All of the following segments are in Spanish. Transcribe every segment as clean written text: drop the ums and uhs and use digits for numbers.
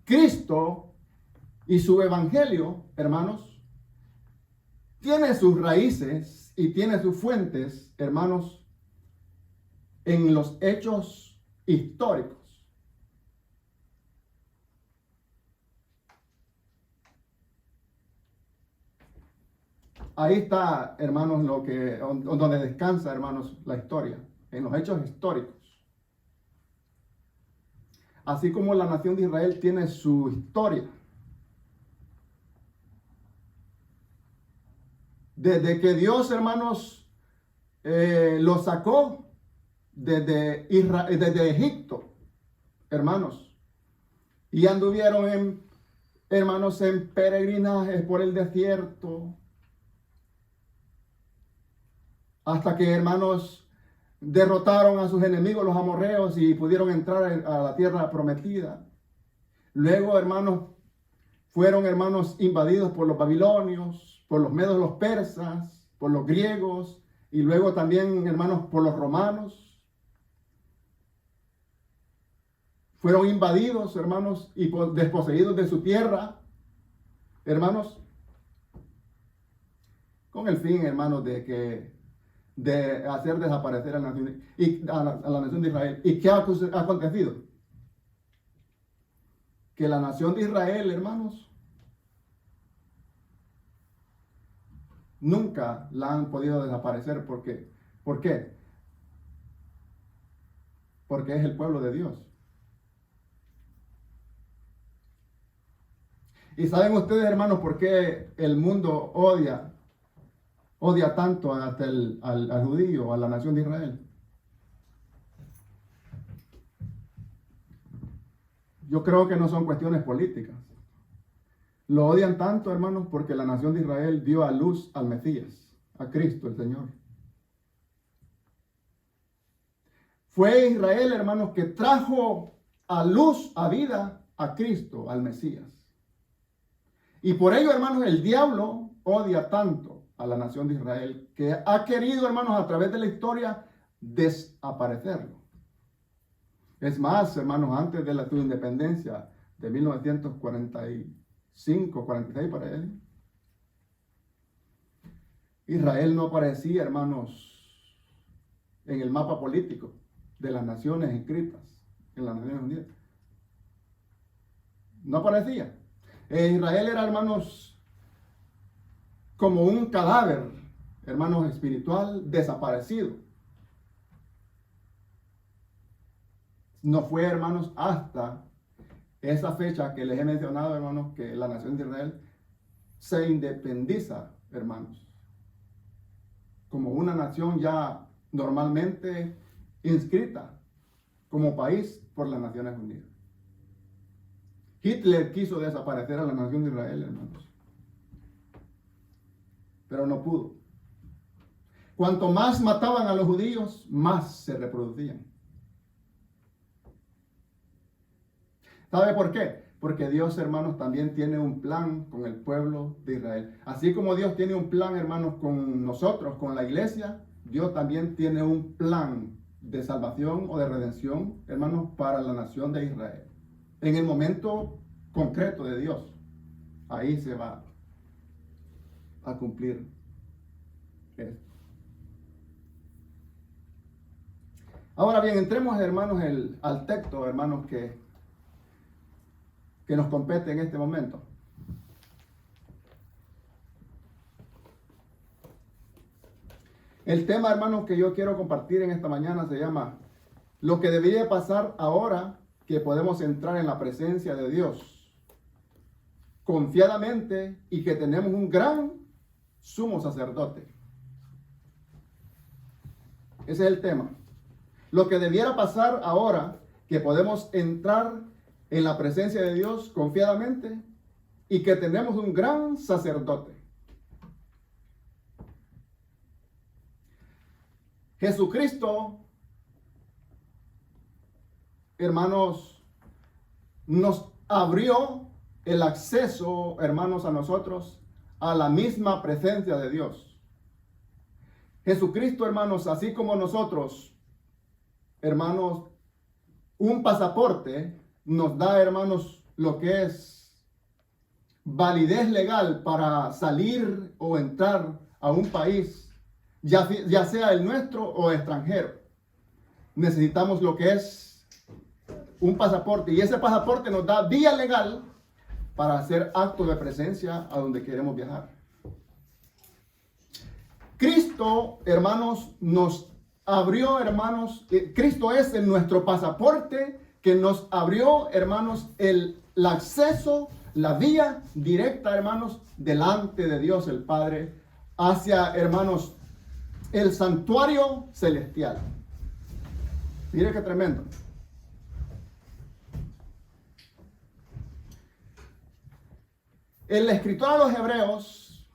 Cristo y su evangelio, hermanos, tiene sus raíces y tiene sus fuentes, hermanos, en los hechos históricos. Ahí está, hermanos, donde descansa, hermanos, la historia, en los hechos históricos. Así como la nación de Israel tiene su historia. Desde que Dios, hermanos, lo sacó desde Egipto, hermanos, y anduvieron hermanos, en peregrinajes por el desierto, hasta que, hermanos, derrotaron a sus enemigos, los amorreos, y pudieron entrar a la tierra prometida. Luego, hermanos, fueron, hermanos, invadidos por los babilonios, por los medos, los persas, por los griegos, y luego también, hermanos, por los romanos. Fueron invadidos, hermanos, y desposeídos de su tierra, hermanos, con el fin, hermanos, de hacer desaparecer a la nación de Israel. ¿Y qué ha acontecido? Que la nación de Israel, hermanos, nunca la han podido desaparecer. ¿Por qué? Porque es el pueblo de Dios. ¿Y saben ustedes, hermanos, por qué el mundo odia tanto hasta al judío, a la nación de Israel? Yo creo que no son cuestiones políticas. Lo odian tanto, hermanos, porque la nación de Israel dio a luz al Mesías, a Cristo el Señor. Fue Israel, hermanos, que trajo a luz, a vida, a Cristo, al Mesías. Y por ello, hermanos, el diablo odia tanto a la nación de Israel que ha querido, hermanos, a través de la historia, desaparecerlo. Es más, hermanos, antes de su independencia de 1945, 46 para él, Israel no aparecía, hermanos, en el mapa político de las naciones inscritas en las Naciones Unidas. No aparecía. Israel era, hermanos, como un cadáver, hermanos, espiritual desaparecido. No fue, hermanos, hasta esa fecha que les he mencionado, hermanos, que la nación de Israel se independiza, hermanos, como una nación ya normalmente inscrita como país por las Naciones Unidas. Hitler quiso desaparecer a la nación de Israel, hermanos, pero no pudo. Cuanto más mataban a los judíos, más se reproducían. ¿Sabe por qué? Porque Dios, hermanos, también tiene un plan con el pueblo de Israel. Así como Dios tiene un plan, hermanos, con nosotros, con la iglesia, Dios también tiene un plan de salvación o de redención, hermanos, para la nación de Israel. En el momento concreto de Dios, ahí se va a cumplir esto. Ahora bien, entremos, hermanos, al texto, hermanos, que nos compete en este momento. El tema, hermanos, que yo quiero compartir en esta mañana se llama lo que debería pasar ahora que podemos entrar en la presencia de Dios confiadamente y que tenemos un gran sumo sacerdote. Ese es el tema. Lo que debiera pasar ahora que podemos entrar en la presencia de Dios confiadamente y que tenemos un gran sacerdote. Jesucristo, hermanos, nos abrió el acceso, hermanos, a nosotros a la misma presencia de Dios. Jesucristo, hermanos, así como nosotros, hermanos, un pasaporte nos da, hermanos, lo que es validez legal para salir o entrar a un país, ya sea el nuestro o extranjero, necesitamos lo que es un pasaporte, y ese pasaporte nos da vía legal para hacer acto de presencia a donde queremos viajar. Cristo, hermanos, nos abrió, hermanos, Cristo es nuestro pasaporte que nos abrió, hermanos, el acceso, la vía directa, hermanos, delante de Dios el Padre, hacia, hermanos, el santuario celestial. Mire qué tremendo. El escritor a los Hebreos,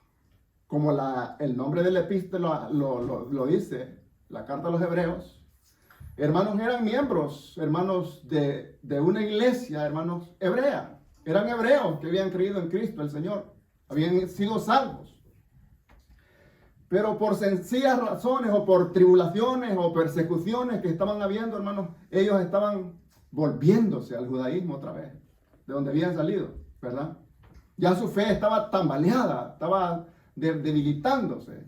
como el nombre de la epístola lo dice, la carta a los Hebreos, hermanos, eran miembros, hermanos, de una iglesia, hermanos, hebrea. Eran hebreos que habían creído en Cristo, el Señor. Habían sido salvos. Pero por sencillas razones o por tribulaciones o persecuciones que estaban habiendo, hermanos, ellos estaban volviéndose al judaísmo otra vez, de donde habían salido, ¿verdad? Ya su fe estaba tambaleada, estaba debilitándose.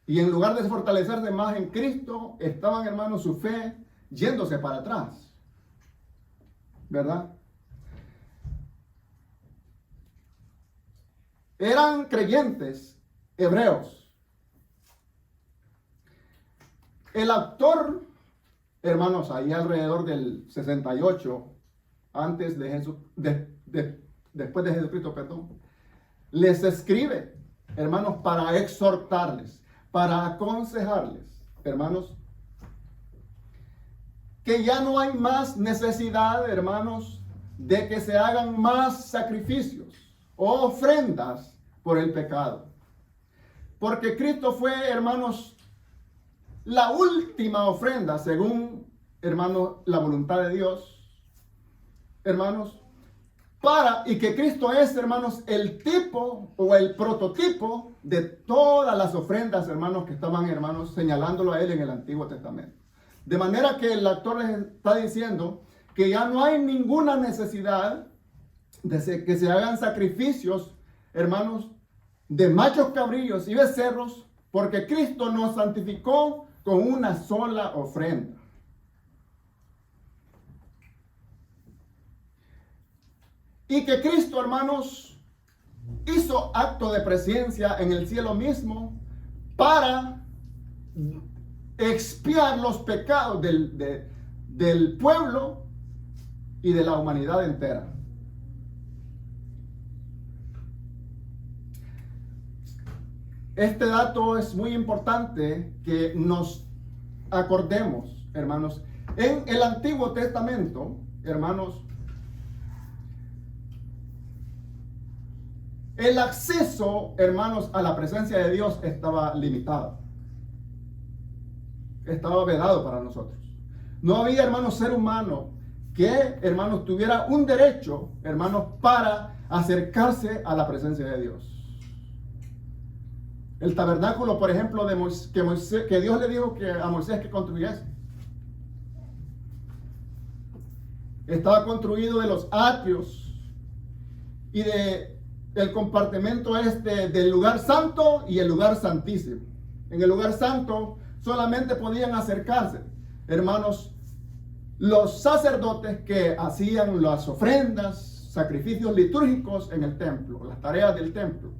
Y en lugar de fortalecerse más en Cristo, estaban, hermanos, su fe yéndose para atrás, ¿verdad? Eran creyentes hebreos. El autor, hermanos, ahí alrededor del 68, antes de Jesús, después de Jesucristo, perdón, les escribe, hermanos, para exhortarles, para aconsejarles, hermanos, que ya no hay más necesidad, hermanos, de que se hagan más sacrificios o ofrendas por el pecado. Porque Cristo fue, hermanos, la última ofrenda según, hermanos, la voluntad de Dios, hermanos, y que Cristo es, hermanos, el tipo o el prototipo de todas las ofrendas, hermanos, que estaban, hermanos, señalándolo a él en el Antiguo Testamento. De manera que el autor les está diciendo que ya no hay ninguna necesidad de que se hagan sacrificios, hermanos, de machos cabrillos y becerros, porque Cristo nos santificó con una sola ofrenda. Y que Cristo, hermanos, hizo acto de presencia en el cielo mismo para expiar los pecados del pueblo y de la humanidad entera. Este dato es muy importante que nos acordemos, hermanos. En el Antiguo Testamento, hermanos, el acceso, hermanos, a la presencia de Dios estaba limitado. Estaba vedado para nosotros. No había, hermanos, ser humano que, hermanos, tuviera un derecho, hermanos, para acercarse a la presencia de Dios. El tabernáculo, por ejemplo, que Dios le dijo a Moisés que construyese, estaba construido de los atrios y del compartimento del lugar santo y el lugar santísimo. En el lugar santo solamente podían acercarse, hermanos, los sacerdotes que hacían las ofrendas, sacrificios litúrgicos en el templo, las tareas del templo.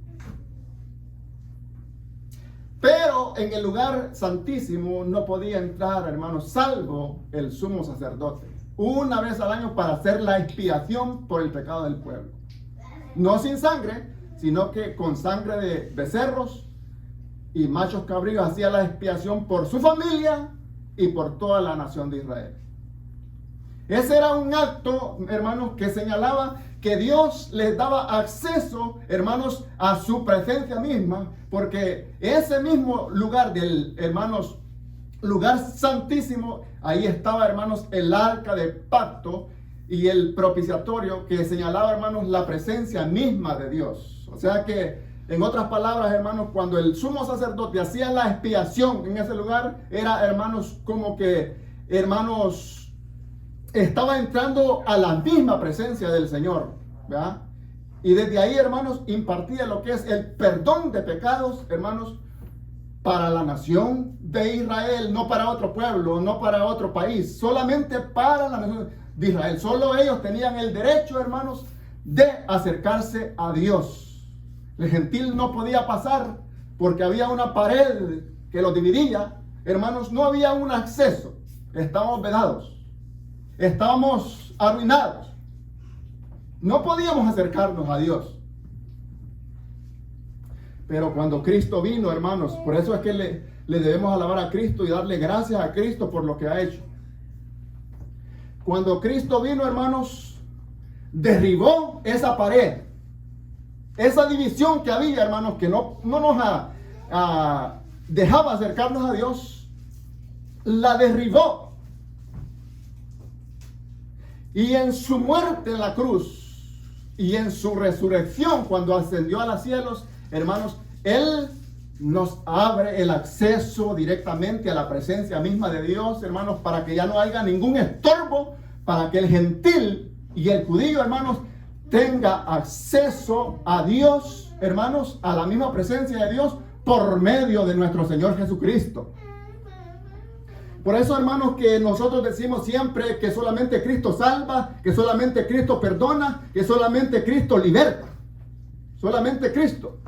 Pero en el lugar santísimo no podía entrar, hermanos, salvo el sumo sacerdote, una vez al año para hacer la expiación por el pecado del pueblo. No sin sangre, sino que con sangre de becerros y machos cabríos hacía la expiación por su familia y por toda la nación de Israel. Ese era un acto, hermanos, que señalaba que Dios les daba acceso, hermanos, a su presencia misma, porque ese mismo lugar lugar santísimo, ahí estaba, hermanos, el arca de pacto y el propiciatorio que señalaba, hermanos, la presencia misma de Dios. O sea que, en otras palabras, hermanos, cuando el sumo sacerdote hacía la expiación en ese lugar, era, hermanos, como que, hermanos, estaba entrando a la misma presencia del Señor, ¿verdad? Y desde ahí, hermanos, impartía lo que es el perdón de pecados, hermanos, para la nación de Israel, no para otro pueblo, no para otro país, solamente para la nación de Israel. Solo ellos tenían el derecho, hermanos, de acercarse a Dios. El gentil no podía pasar porque había una pared que los dividía. Hermanos, no había un acceso. Estábamos vedados. Estábamos arruinados. No podíamos acercarnos a Dios. Pero cuando Cristo vino, hermanos, por eso es que le debemos alabar a Cristo y darle gracias a Cristo por lo que ha hecho. Cuando Cristo vino, hermanos, derribó esa pared, esa división que había, hermanos, que no nos dejaba acercarnos a Dios, la derribó. Y en su muerte en la cruz y en su resurrección, cuando ascendió a los cielos, hermanos, Él nos abre el acceso directamente a la presencia misma de Dios, hermanos, para que ya no haya ningún estorbo, para que el gentil y el judío, hermanos, tenga acceso a Dios, hermanos, a la misma presencia de Dios por medio de nuestro Señor Jesucristo. Por eso, hermanos, que nosotros decimos siempre que solamente Cristo salva, que solamente Cristo perdona, que solamente Cristo liberta. Solamente Cristo.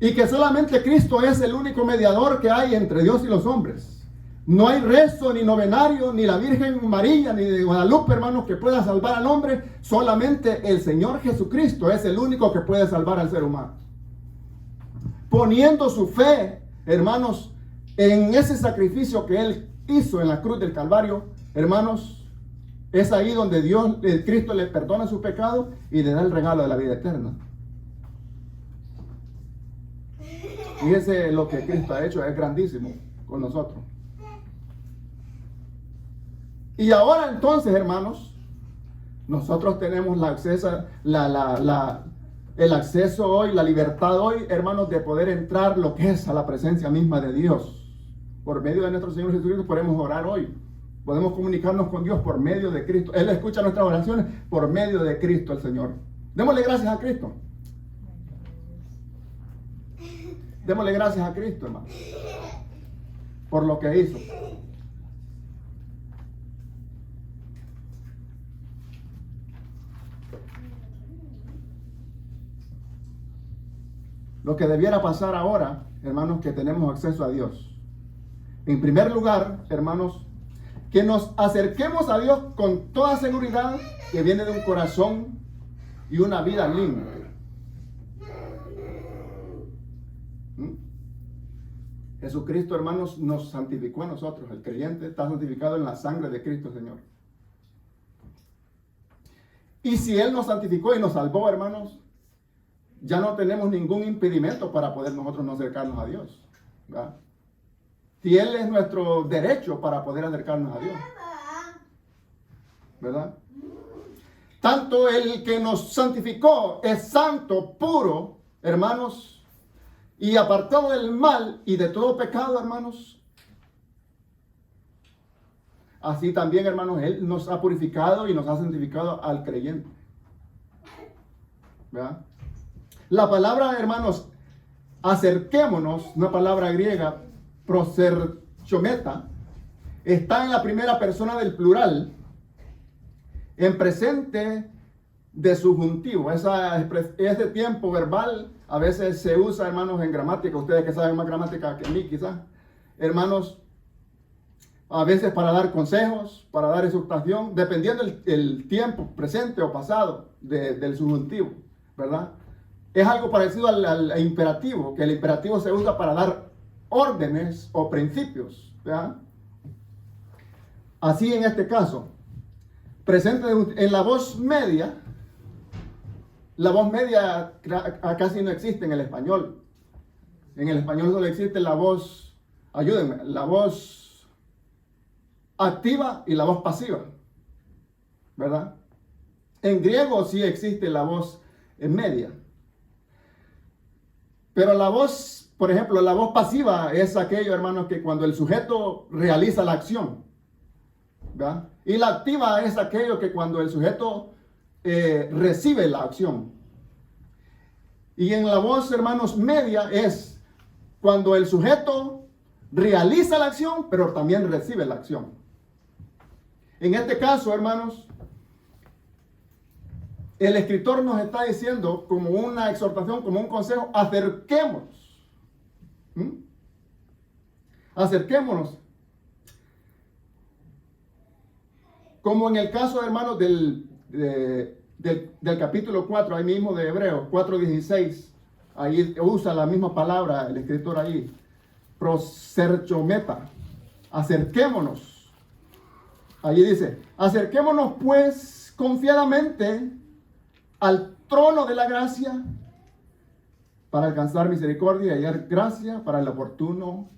Y que solamente Cristo es el único mediador que hay entre Dios y los hombres. No hay rezo, ni novenario, ni la Virgen María, ni de Guadalupe, hermanos, que pueda salvar al hombre. Solamente el Señor Jesucristo es el único que puede salvar al ser humano. Poniendo su fe, hermanos, en ese sacrificio que Él hizo en la cruz del Calvario, hermanos, es ahí donde Cristo le perdona su pecado y le da el regalo de la vida eterna. Fíjese lo que Cristo ha hecho, es grandísimo con nosotros. Y ahora entonces, hermanos, nosotros tenemos el acceso hoy, la libertad hoy, hermanos, de poder entrar lo que es a la presencia misma de Dios. Por medio de nuestro Señor Jesucristo podemos orar hoy. Podemos comunicarnos con Dios por medio de Cristo. Él escucha nuestras oraciones por medio de Cristo el Señor. Démosle gracias a Cristo. Démosle gracias a Cristo, hermano, por lo que hizo. Lo que debiera pasar ahora, hermanos, que tenemos acceso a Dios. En primer lugar, hermanos, que nos acerquemos a Dios con toda seguridad que viene de un corazón y una vida limpia. Jesucristo, hermanos, nos santificó a nosotros. El creyente está santificado en la sangre de Cristo, Señor. Y si Él nos santificó y nos salvó, hermanos, ya no tenemos ningún impedimento para poder nosotros no acercarnos a Dios, ¿verdad? Si Él es nuestro derecho para poder acercarnos a Dios, ¿verdad? Tanto el que nos santificó es santo, puro, hermanos, y apartado del mal y de todo pecado, hermanos. Así también, hermanos, Él nos ha purificado y nos ha santificado al creyente, ¿verdad? La palabra, hermanos, acerquémonos, una palabra griega, proserchometa, está en la primera persona del plural, en presente de subjuntivo. Ese tiempo verbal a veces se usa, hermanos, en gramática. Ustedes que saben más gramática que mí, quizás, hermanos, a veces para dar consejos, para dar exhortación, dependiendo el tiempo presente o pasado del subjuntivo, ¿verdad? Es algo parecido al imperativo, que el imperativo se usa para dar órdenes o principios, ¿verdad? Así en este caso, presente en la voz media. La voz media casi no existe en el español. En el español solo existe la voz, ayúdenme, la voz activa y la voz pasiva, ¿verdad? En griego sí existe la voz media. Pero la voz, por ejemplo, la voz pasiva es aquello, hermanos, que cuando el sujeto realiza la acción, ¿verdad? Y la activa es aquello que cuando el sujeto recibe la acción. Y en la voz, hermanos, media es cuando el sujeto realiza la acción, pero también recibe la acción. En este caso, hermanos, el escritor nos está diciendo como una exhortación, como un consejo, acerquémonos. Acerquémonos. Como en el caso, hermanos, del capítulo 4, ahí mismo de Hebreos, 4:16, ahí usa la misma palabra el escritor ahí, proserchometa, acerquémonos. Allí dice, acerquémonos pues confiadamente al trono de la gracia para alcanzar misericordia y hallar gracia para el oportuno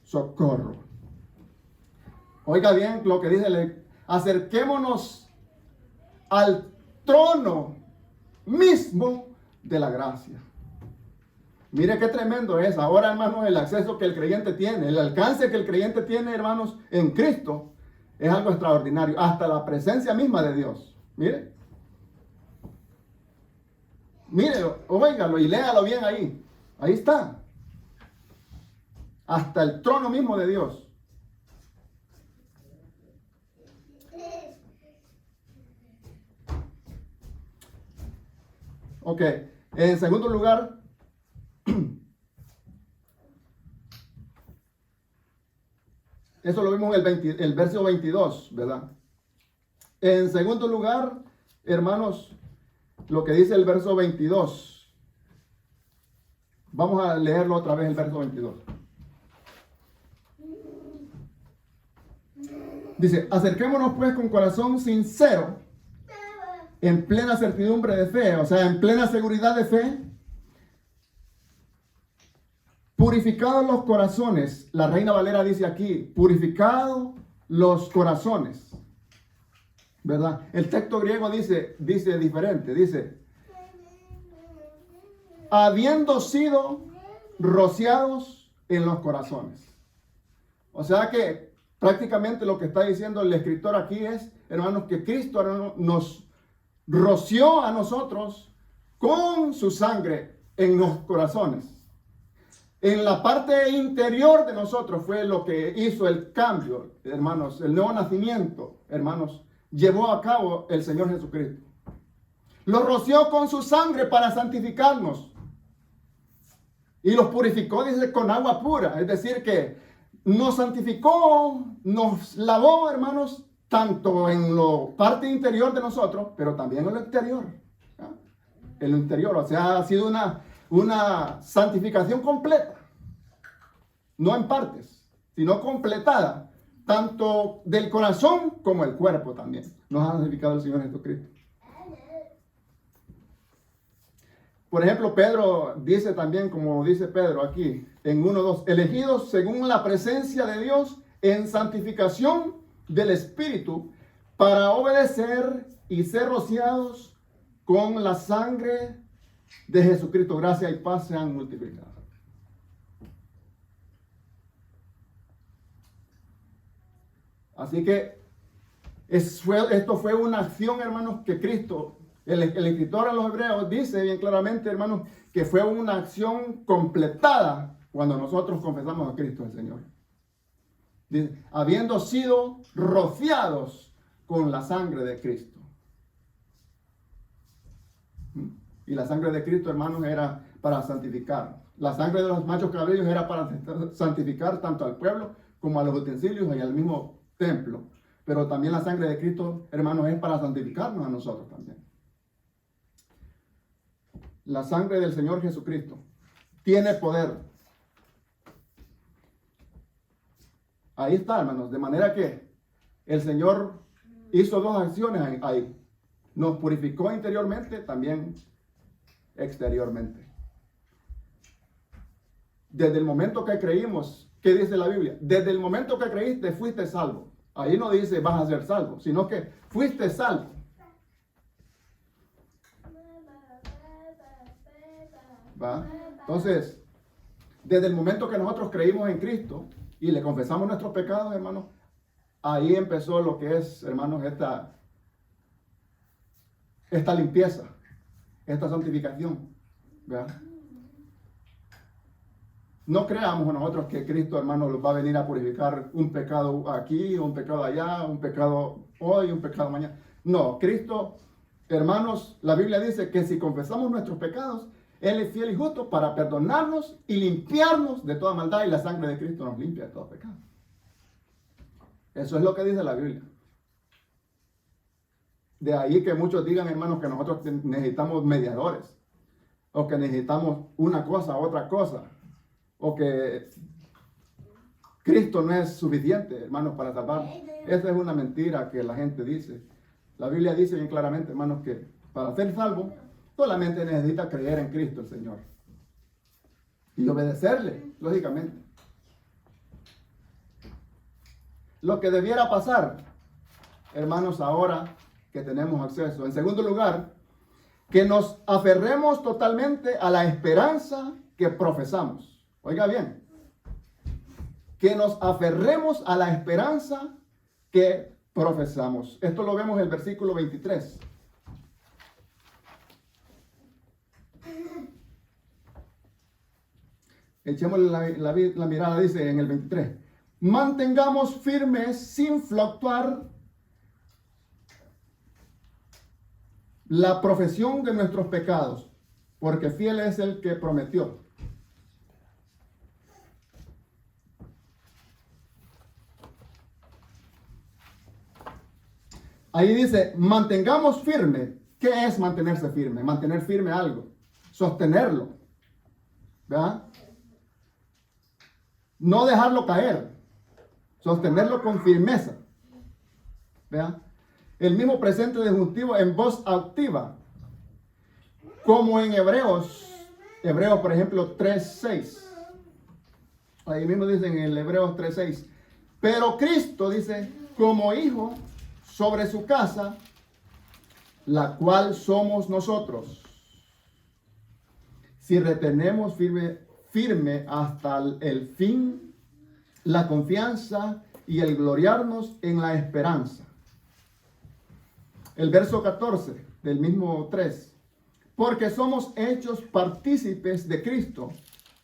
socorro. Oiga bien lo que dice, acerquémonos al trono mismo de la gracia. Mire qué tremendo es ahora, hermanos, el acceso que el creyente tiene, el alcance que el creyente tiene, hermanos, en Cristo, es algo extraordinario, hasta la presencia misma de Dios. Mire, óigalo y léalo bien ahí. Ahí está. Hasta el trono mismo de Dios. Ok, en segundo lugar, eso lo vimos en el verso 22, ¿verdad? En segundo lugar, hermanos, lo que dice el verso 22. Vamos a leerlo otra vez, el verso 22. Dice, acerquémonos pues con corazón sincero, en plena certidumbre de fe, o sea, en plena seguridad de fe, purificados los corazones. La Reina Valera dice aquí, purificados los corazones, ¿verdad? El texto griego dice diferente, dice, habiendo sido rociados en los corazones. O sea que prácticamente lo que está diciendo el escritor aquí es, hermanos, que Cristo nos roció a nosotros con su sangre en los corazones. En la parte interior de nosotros fue lo que hizo el cambio, hermanos, el nuevo nacimiento, hermanos, llevó a cabo el Señor Jesucristo. Lo roció con su sangre para santificarnos. Y los purificó, dice, con agua pura. Es decir, que nos santificó, nos lavó, hermanos, tanto en la parte interior de nosotros, pero también en lo exterior. ¿Ya? En lo interior, o sea, ha sido una santificación completa. No en partes, sino completada. Tanto del corazón como el cuerpo también. Nos ha santificado el Señor Jesucristo. Por ejemplo, Pedro dice también, como dice Pedro aquí, en 1:2, elegidos según la presencia de Dios en santificación del Espíritu para obedecer y ser rociados con la sangre de Jesucristo. Gracia y paz sean multiplicadas. Así que esto fue una acción, hermanos, que Cristo, el escritor a los Hebreos dice bien claramente, hermanos, que fue una acción completada cuando nosotros confesamos a Cristo el Señor. Dice, habiendo sido rociados con la sangre de Cristo. Y la sangre de Cristo, hermanos, era para santificar. La sangre de los machos cabríos era para santificar tanto al pueblo como a los utensilios y al mismo templo. Pero también la sangre de Cristo, hermanos, es para santificarnos a nosotros también. La sangre del Señor Jesucristo tiene poder. Ahí está, hermanos. De manera que el Señor hizo dos acciones ahí. Nos purificó interiormente, también exteriormente. Desde el momento que creímos, ¿qué dice la Biblia? Desde el momento que creíste, fuiste salvo. Ahí no dice vas a ser salvo, sino que fuiste salvo. ¿Va? Entonces, desde el momento que nosotros creímos en Cristo y le confesamos nuestros pecados, hermanos, ahí empezó lo que es, hermanos, esta limpieza, esta santificación, ¿verdad? No creamos nosotros que Cristo, hermanos, va a venir a purificar un pecado aquí, un pecado allá, un pecado hoy, un pecado mañana. No, Cristo, hermanos, la Biblia dice que si confesamos nuestros pecados, Él es fiel y justo para perdonarnos y limpiarnos de toda maldad, y la sangre de Cristo nos limpia de todo pecado. Eso es lo que dice la Biblia. De ahí que muchos digan, hermanos, que nosotros necesitamos mediadores, o que necesitamos una cosa, otra cosa, o que Cristo no es suficiente, hermanos, para salvarnos. Esa es una mentira que la gente dice. La Biblia dice bien claramente, hermanos, que para ser salvo solamente necesita creer en Cristo el Señor y obedecerle, lógicamente. Lo que debiera pasar, hermanos, ahora que tenemos acceso. En segundo lugar, que nos aferremos totalmente a la esperanza que profesamos. Oiga bien, que nos aferremos a la esperanza que profesamos. Esto lo vemos en el versículo 23. Echémosle la mirada, dice en el 23. Mantengamos firmes sin fluctuar la profesión de nuestros pecados, porque fiel es el que prometió. Ahí dice, mantengamos firme. ¿Qué es mantenerse firme? Mantener firme algo. Sostenerlo. ¿Verdad? No dejarlo caer. Sostenerlo con firmeza. ¿Verdad? El mismo presente de disjuntivo en voz activa. Como en Hebreos, por ejemplo, 3:6. Ahí mismo dice en el Hebreos 3:6. Pero Cristo dice, como hijo sobre su casa, la cual somos nosotros. Si retenemos firme hasta el fin la confianza y el gloriarnos en la esperanza. El verso 14 del mismo 3. Porque somos hechos partícipes de Cristo,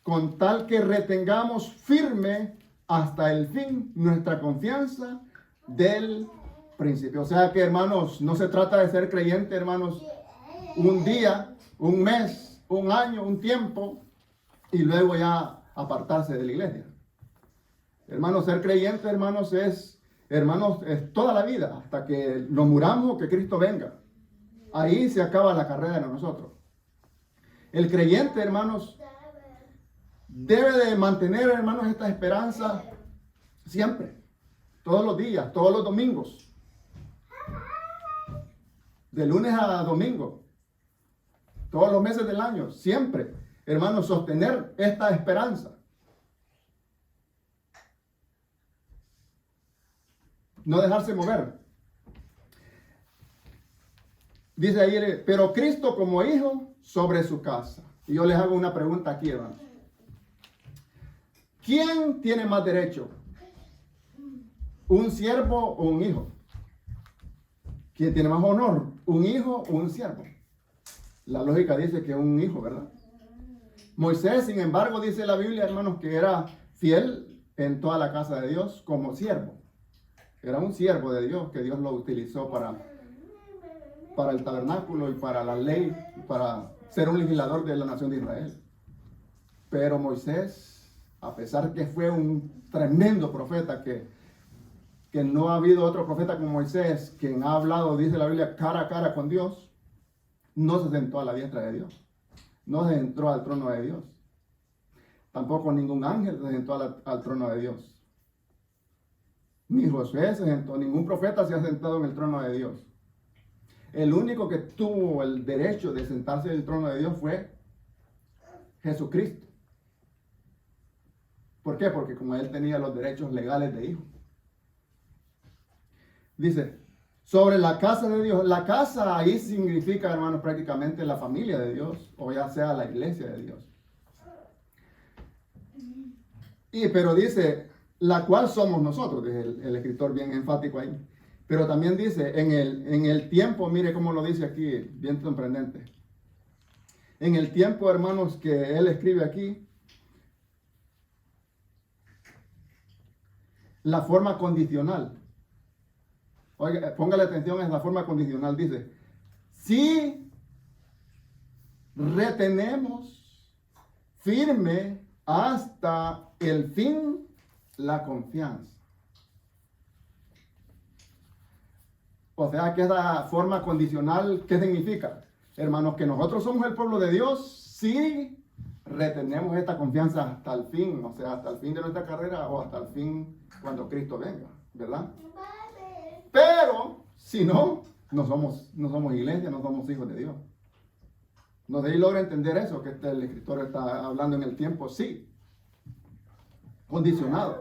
con tal que retengamos firme hasta el fin nuestra confianza del principio. O sea que, hermanos, no se trata de ser creyente, hermanos, un día, un mes, un año, un tiempo, y luego ya apartarse de la iglesia. Hermanos, ser creyente, hermanos, es toda la vida, hasta que nos muramos o que Cristo venga. Ahí se acaba la carrera de nosotros. El creyente, hermanos, debe de mantener, hermanos, esta esperanza siempre, todos los días, todos los domingos, de lunes a domingo, todos los meses del año, siempre, hermanos, sostener esta esperanza. No dejarse mover. Dice ahí, pero Cristo como hijo sobre su casa. Y yo les hago una pregunta aquí, hermanos. ¿Quién tiene más derecho? ¿Un siervo o un hijo? ¿Quién tiene más honor? ¿Un hijo o un siervo? La lógica dice que un hijo, ¿verdad? Moisés, sin embargo, dice la Biblia, hermanos, que era fiel en toda la casa de Dios como siervo. Era un siervo de Dios que Dios lo utilizó para el tabernáculo y para la ley, para ser un legislador de la nación de Israel. Pero Moisés, a pesar que fue un tremendo profeta, que no ha habido otro profeta como Moisés, quien ha hablado, dice la Biblia, cara a cara con Dios, no se sentó a la diestra de Dios. No se entró al trono de Dios. Tampoco ningún ángel se sentó al trono de Dios. Ni Josué se sentó, ningún profeta se ha sentado en el trono de Dios. El único que tuvo el derecho de sentarse en el trono de Dios fue Jesucristo. ¿Por qué? Porque como él tenía los derechos legales de hijo. Dice, sobre la casa de Dios. La casa ahí significa, hermanos, prácticamente la familia de Dios, o ya sea la iglesia de Dios. Pero dice, la cual somos nosotros, dice el escritor bien enfático ahí. Pero también dice, en el tiempo, mire cómo lo dice aquí, bien sorprendente. En el tiempo, hermanos, que él escribe aquí, la forma condicional. Oiga, póngale atención a la forma condicional. Dice, si retenemos firme hasta el fin la confianza. O sea, que esa forma condicional, ¿qué significa? Hermanos, que nosotros somos el pueblo de Dios si retenemos esta confianza hasta el fin, o sea, hasta el fin de nuestra carrera o hasta el fin cuando Cristo venga, ¿verdad? Pero, si no, no somos iglesia, no somos hijos de Dios. No sé si logra entender eso, que el escritor está hablando en el tiempo, sí, condicionado.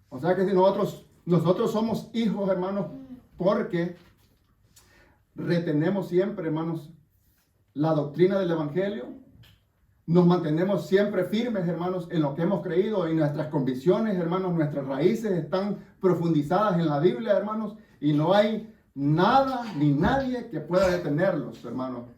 O sea que si nosotros somos hijos, hermanos, porque retenemos siempre, hermanos, la doctrina del Evangelio, nos mantenemos siempre firmes, hermanos, en lo que hemos creído y nuestras convicciones, hermanos, nuestras raíces están profundizadas en la Biblia, hermanos, y no hay nada ni nadie que pueda detenerlos, hermanos,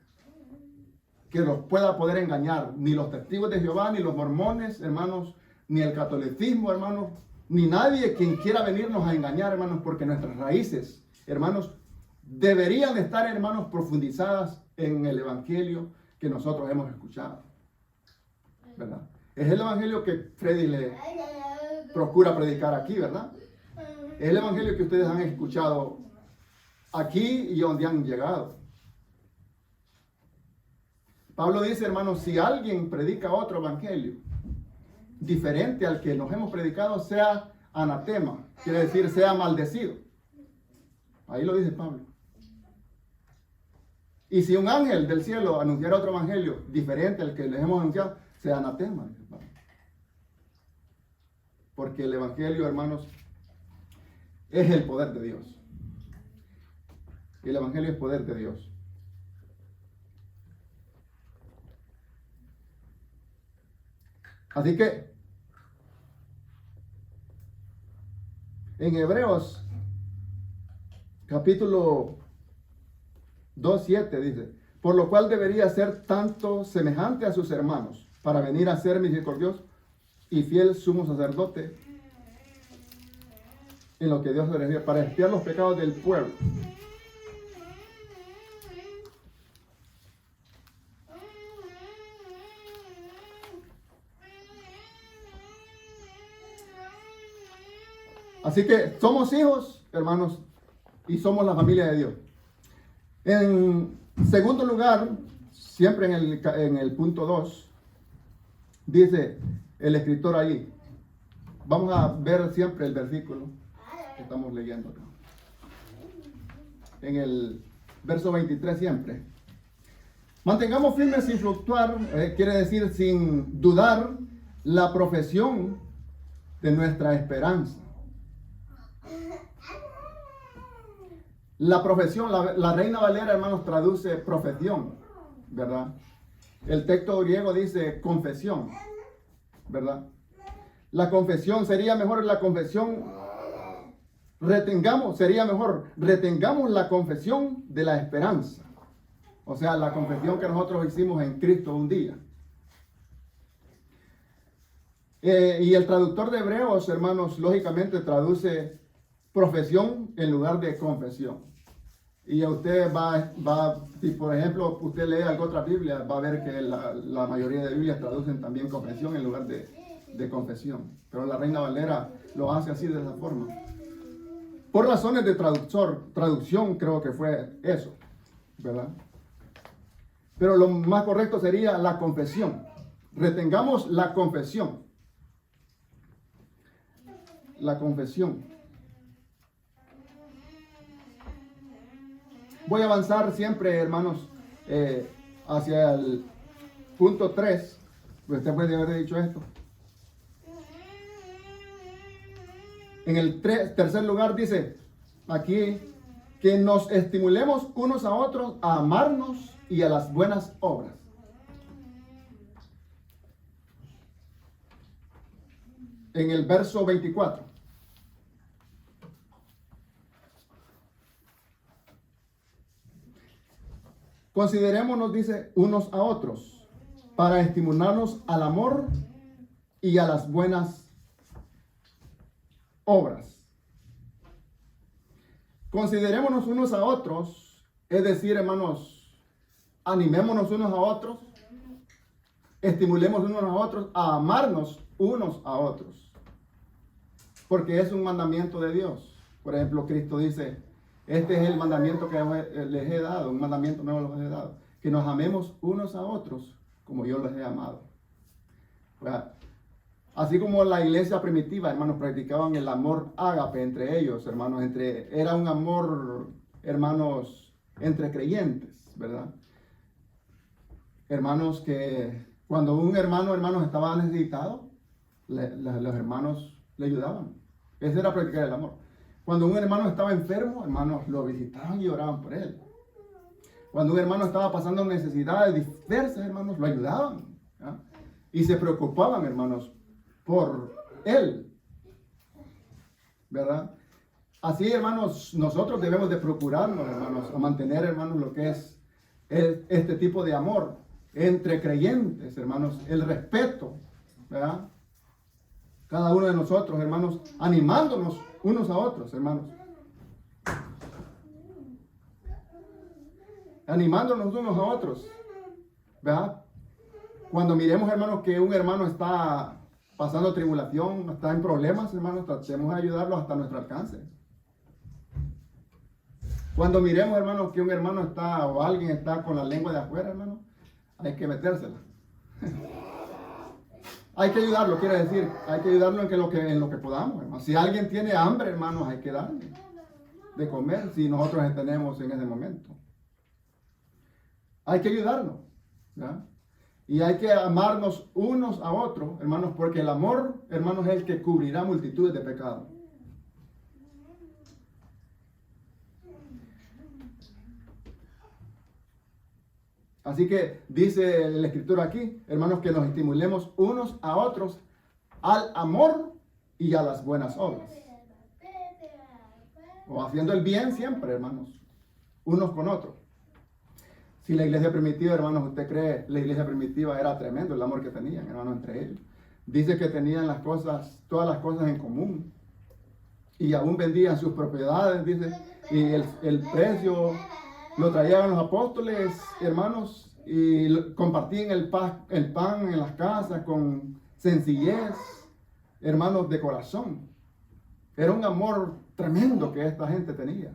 que los pueda poder engañar, ni los testigos de Jehová, ni los mormones, hermanos, ni el catolicismo, hermanos, ni nadie quien quiera venirnos a engañar, hermanos, porque nuestras raíces, hermanos, deberían estar, hermanos, profundizadas en el Evangelio que nosotros hemos escuchado, ¿verdad? Es el Evangelio que Freddy le procura predicar aquí, ¿verdad? Es el Evangelio que ustedes han escuchado aquí y donde han llegado. Pablo dice, hermanos, si alguien predica otro Evangelio diferente al que nos hemos predicado, sea anatema, quiere decir sea maldecido. Ahí lo dice Pablo. Y si un ángel del cielo anunciara otro evangelio diferente al que les hemos anunciado, sea anatema, dice Pablo. Porque el evangelio, hermanos, es el poder de Dios. El evangelio es poder de Dios. Así que en Hebreos capítulo 2:7 dice, por lo cual debería ser tanto semejante a sus hermanos, para venir a ser misericordioso y fiel sumo sacerdote en lo que Dios le refiere, para expiar los pecados del pueblo. Así que somos hijos, hermanos, y somos la familia de Dios. En segundo lugar, siempre en el punto 2, dice el escritor ahí, vamos a ver siempre el versículo que estamos leyendo acá. En el verso 23 siempre. Mantengamos firmes sin fluctuar, quiere decir sin dudar, la profesión de nuestra esperanza. La profesión, la Reina Valera, hermanos, traduce profesión, ¿verdad? El texto griego dice confesión, ¿verdad? La confesión sería mejor la confesión, retengamos la confesión de la esperanza. O sea, la confesión que nosotros hicimos en Cristo un día. Y el traductor de Hebreos, hermanos, lógicamente traduce profesión en lugar de confesión. Y usted si por ejemplo usted lee alguna otra Biblia, va a ver que la mayoría de Biblias traducen también confesión en lugar de confesión. Pero la Reina Valera lo hace así de esa forma. Por razones de traducción creo que fue eso, ¿verdad? Pero lo más correcto sería la confesión. Retengamos la confesión. La confesión. Voy a avanzar siempre, hermanos, hacia el punto 3. Usted puede haber dicho esto. En el tercer lugar dice aquí que nos estimulemos unos a otros a amarnos y a las buenas obras. en el verso 24. Considerémonos, dice, unos a otros para estimularnos al amor y a las buenas obras. Considerémonos unos a otros, es decir, hermanos, animémonos unos a otros, estimulemos unos a otros a amarnos unos a otros, porque es un mandamiento de Dios. Por ejemplo, Cristo dice, este es el mandamiento que les he dado, un mandamiento nuevo les he dado, que nos amemos unos a otros como yo los he amado. ¿Verdad? Así como la iglesia primitiva, hermanos, practicaban el amor ágape entre ellos, hermanos, era un amor, hermanos, entre creyentes, ¿verdad? Hermanos, que cuando un hermano, hermanos, estaba necesitado, los hermanos le ayudaban. Ese era practicar el amor. Cuando un hermano estaba enfermo, hermanos, lo visitaban y oraban por él. Cuando un hermano estaba pasando necesidades diversas, hermanos, lo ayudaban, ¿ya? Y se preocupaban, hermanos, por él, ¿verdad? Así, hermanos, nosotros debemos de procurarnos, hermanos, a mantener, hermanos, lo que es este tipo de amor entre creyentes, hermanos, el respeto, ¿verdad? Cada uno de nosotros, hermanos, animándonos unos a otros, hermanos. Animándonos unos a otros, ¿verdad? Cuando miremos, hermanos, que un hermano está pasando tribulación, está en problemas, hermanos, tratemos de ayudarlo hasta nuestro alcance. Cuando miremos, hermanos, que un hermano está o alguien está con la lengua de afuera, hermanos, hay que metérsela. Hay que ayudarlo, quiere decir, hay que ayudarlo en lo que podamos, hermanos. Si alguien tiene hambre, hermanos, hay que darle de comer si nosotros tenemos en ese momento. Hay que ayudarlo, ¿ya? Y hay que amarnos unos a otros, hermanos, porque el amor, hermanos, es el que cubrirá multitudes de pecados. Así que dice la Escritura aquí, hermanos, que nos estimulemos unos a otros al amor y a las buenas obras. O haciendo el bien siempre, hermanos, unos con otros. Si la iglesia primitiva, hermanos, usted cree, la iglesia primitiva era tremendo el amor que tenían, hermanos, entre ellos. Dice que tenían las cosas, todas las cosas en común. Y aún vendían sus propiedades, dice, y el precio lo traían los apóstoles, hermanos, y compartían el pan en las casas con sencillez, hermanos, de corazón. Era un amor tremendo que esta gente tenía.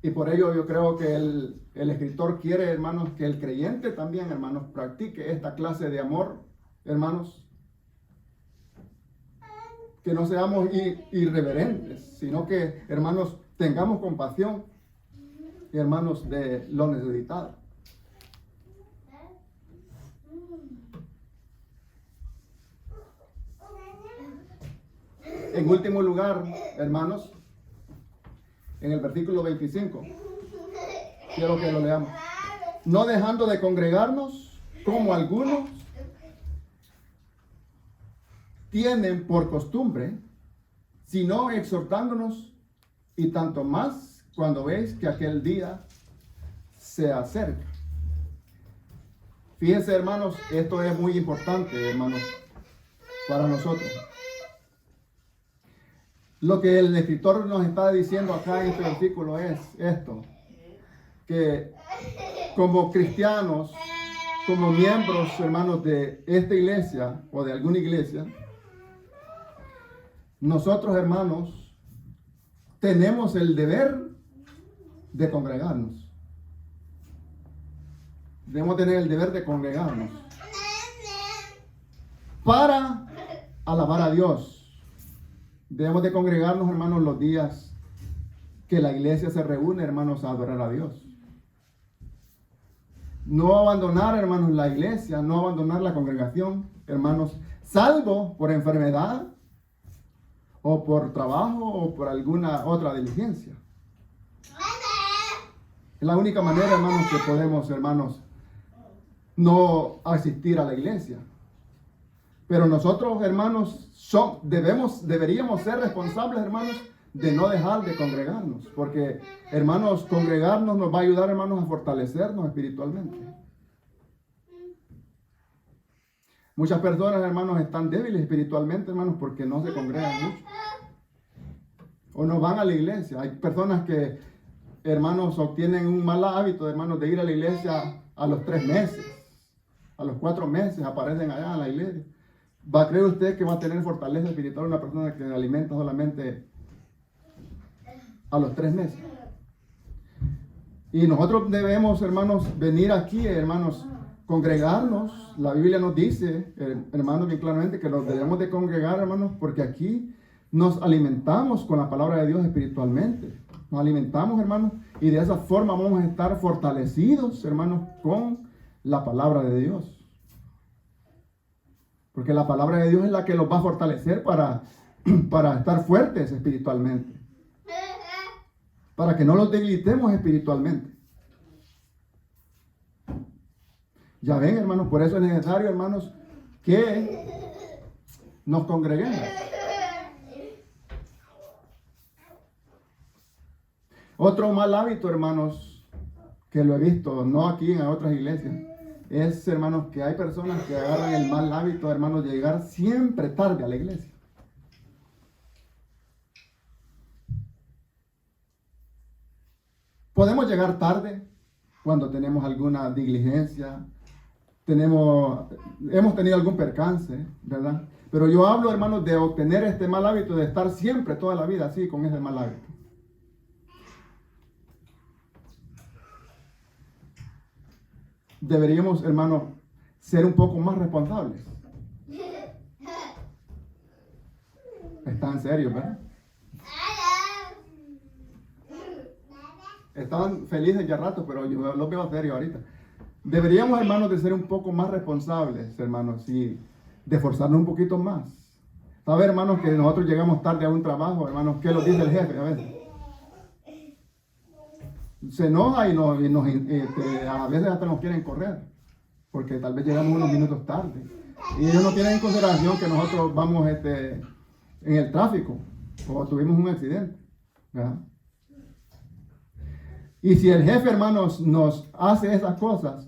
Y por ello yo creo que el escritor quiere, hermanos, que el creyente también, hermanos, practique esta clase de amor, hermanos. Que no seamos irreverentes, sino que, hermanos, tengamos compasión, hermanos, de lo necesitado. En último lugar, hermanos, en el versículo 25, quiero que lo leamos. No dejando de congregarnos, como algunos tienen por costumbre, sino exhortándonos, y tanto más cuando veis que aquel día se acerca. Fíjense, hermanos, esto es muy importante, hermanos, para nosotros. Lo que el escritor nos está diciendo acá en este versículo es esto, que como cristianos, como miembros, hermanos, de esta iglesia o de alguna iglesia, nosotros, hermanos, tenemos el deber de congregarnos. Debemos tener el deber de congregarnos para alabar a Dios. Debemos de congregarnos, hermanos, los días que la iglesia se reúne, hermanos, a adorar a Dios. No abandonar, hermanos, la iglesia, no abandonar la congregación, hermanos, salvo por enfermedad o por trabajo o por alguna otra diligencia. Es la única manera, hermanos, que podemos, hermanos, no asistir a la iglesia. Pero nosotros, hermanos, deberíamos ser responsables, hermanos, de no dejar de congregarnos. Porque, hermanos, congregarnos nos va a ayudar, hermanos, a fortalecernos espiritualmente. Muchas personas, hermanos, están débiles espiritualmente, hermanos, porque no se congregan mucho. O no van a la iglesia. Hay personas que, hermanos, obtienen un mal hábito, hermanos, de ir a la iglesia a los 3 meses. A los 4 meses aparecen allá en la iglesia. ¿Va a creer usted que va a tener fortaleza espiritual una persona que alimenta solamente a los 3 meses? Y nosotros debemos, hermanos, venir aquí, hermanos, congregarnos. La Biblia nos dice, hermanos, bien claramente que nos debemos de congregar, hermanos, porque aquí nos alimentamos con la palabra de Dios espiritualmente. Nos alimentamos, hermanos, y de esa forma vamos a estar fortalecidos, hermanos, con la palabra de Dios. Porque la palabra de Dios es la que los va a fortalecer para estar fuertes espiritualmente. Para que no los debilitemos espiritualmente. Ya ven, hermanos, por eso es necesario, hermanos, que nos congreguemos. Otro mal hábito, hermanos, que lo he visto, no aquí en otras iglesias, es, hermanos, que hay personas que agarran el mal hábito, hermanos, de llegar siempre tarde a la iglesia. Podemos llegar tarde cuando tenemos alguna diligencia, hemos tenido algún percance, ¿verdad? Pero yo hablo, hermanos, de obtener este mal hábito, de estar siempre toda la vida así, con ese mal hábito. Deberíamos, hermanos, ser un poco más responsables. Está en serio, ¿verdad? Estaban felices ya rato, pero yo los veo serio ahorita. Deberíamos, hermanos, de ser un poco más responsables, hermanos, y de esforzarnos un poquito más. ¿Sabe, hermanos, que nosotros llegamos tarde a un trabajo, hermanos? ¿Qué nos dice el jefe a veces? Se enoja y a veces hasta nos quieren correr, porque tal vez llegamos unos minutos tarde. Y ellos no tienen en consideración que nosotros vamos en el tráfico o tuvimos un accidente, ¿verdad? Y si el jefe, hermanos, nos hace esas cosas,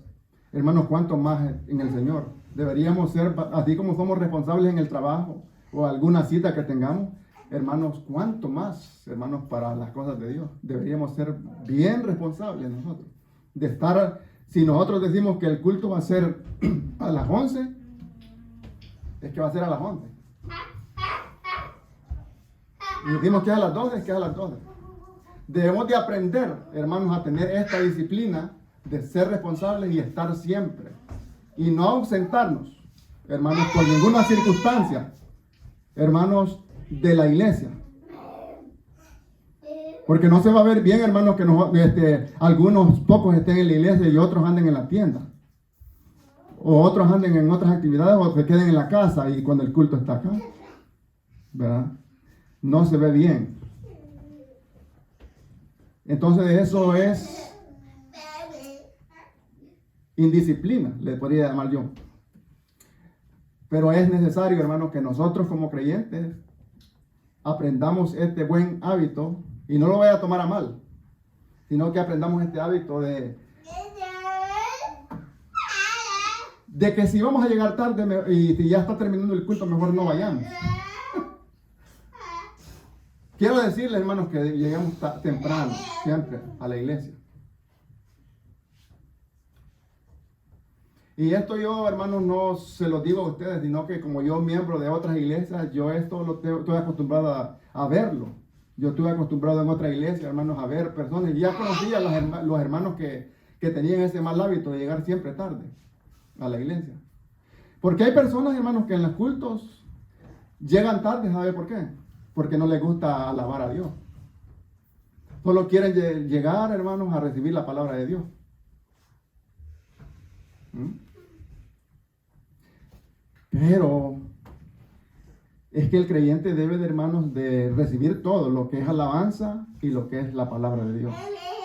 hermanos, ¿cuánto más en el Señor? Deberíamos ser, así como somos responsables en el trabajo o alguna cita que tengamos, hermanos, ¿cuánto más, hermanos, para las cosas de Dios? Deberíamos ser bien responsables nosotros. De estar, si nosotros decimos que el culto va a ser a las 11, es que va a ser a las 11. Y decimos que es a las 12, es que es a las 12. Debemos de aprender, hermanos, a tener esta disciplina de ser responsables y estar siempre. Y no ausentarnos, hermanos, por ninguna circunstancia, hermanos, de la iglesia. Porque no se va a ver bien, hermanos, que algunos pocos estén en la iglesia y otros anden en la tienda. O otros anden en otras actividades o se queden en la casa y cuando el culto está acá. ¿Verdad? No se ve bien. Entonces eso es indisciplina, le podría llamar yo. Pero es necesario, hermanos, que nosotros como creyentes aprendamos este buen hábito, y no lo voy a tomar a mal, sino que aprendamos este hábito de que si vamos a llegar tarde y si ya está terminando el culto, mejor no vayamos. Quiero decirles, hermanos, que lleguemos temprano, siempre, a la iglesia. Y esto yo, hermanos, no se lo digo a ustedes, sino que como yo, miembro de otras iglesias, yo esto estoy acostumbrado a verlo. Yo estuve acostumbrado en otra iglesia, hermanos, a ver personas. Y ya conocía a los hermanos que tenían ese mal hábito de llegar siempre tarde a la iglesia. Porque hay personas, hermanos, que en los cultos llegan tarde, ¿sabe por qué? Porque no les gusta alabar a Dios. Solo quieren llegar, hermanos, a recibir la palabra de Dios. Pero es que el creyente debe, de, hermanos, de recibir todo lo que es alabanza y lo que es la palabra de Dios.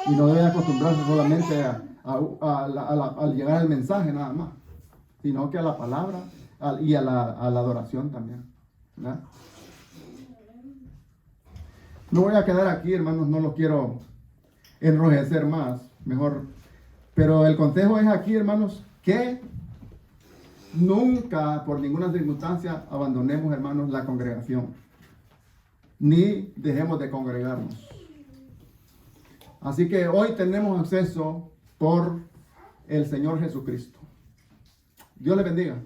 Y no debe acostumbrarse solamente a al llegar al mensaje nada más, sino que a la palabra y a la adoración también, ¿verdad? No voy a quedar aquí, hermanos, no lo quiero enrojecer más, mejor. Pero el consejo es aquí, hermanos, que nunca, por ninguna circunstancia, abandonemos, hermanos, la congregación, ni dejemos de congregarnos. Así que hoy tenemos acceso por el Señor Jesucristo. Dios les bendiga.